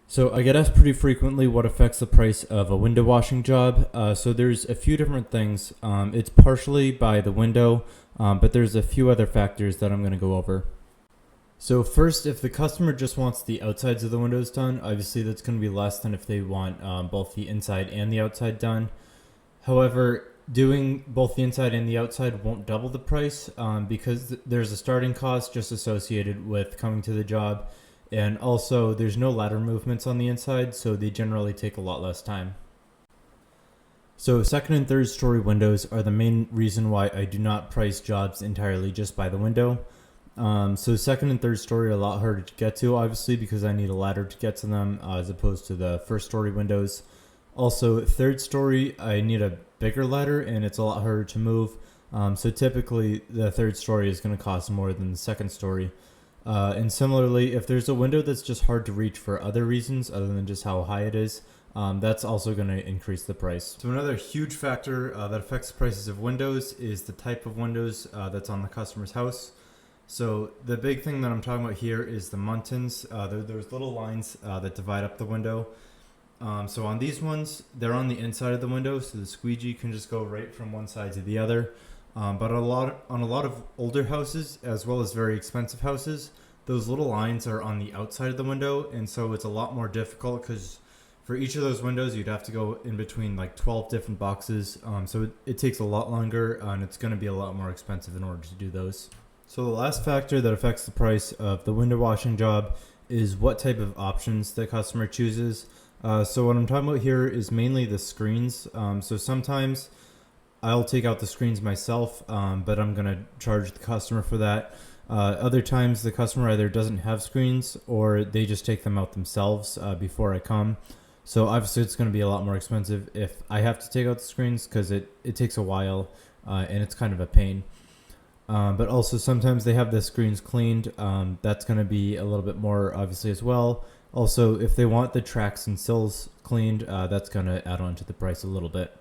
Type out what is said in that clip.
So I get asked pretty frequently what affects the price of a window washing job. So there's a few different things. It's partially by the window, but there's a few other factors that I'm going to go over. So first, if the customer just wants the outsides of the windows done, obviously that's going to be less than if they want both the inside and the outside done. However, doing both the inside and the outside won't double the price because there's a starting cost just associated with coming to the job. And also, there's no ladder movements on the inside, so they generally take a lot less time. So second and third story windows are the main reason why I do not price jobs entirely just by the window. So second and third story are a lot harder to get to, obviously, because I need a ladder to get to them as opposed to the first story windows. Also, third story, I need a bigger ladder and it's a lot harder to move. So typically, the third story is going to cost more than the second story. And similarly, if there's a window that's just hard to reach for other reasons other than just how high it is, that's also going to increase the price. So another huge factor that affects the prices of windows is the type of windows that's on the customer's house. So the big thing that I'm talking about here is the muntins. There's little lines that divide up the window. So on these ones, they're on the inside of the window, so the squeegee can just go right from one side to the other. But on a lot of older houses, as well as very expensive houses, those little lines are on the outside of the window, and so it's a lot more difficult because for each of those windows, you'd have to go in between like 12 different boxes. So it takes a lot longer, and it's going to be a lot more expensive in order to do those. So the last factor that affects the price of the window washing job is what type of options the customer chooses. So what I'm talking about here is mainly the screens. So sometimes I'll take out the screens myself, but I'm going to charge the customer for that. Other times the customer either doesn't have screens or they just take them out themselves before I come. So obviously it's going to be a lot more expensive if I have to take out the screens because it takes a while and it's kind of a pain. But also sometimes they have the screens cleaned. That's going to be a little bit more obviously as well. Also, if they want the tracks and sills cleaned, that's going to add on to the price a little bit.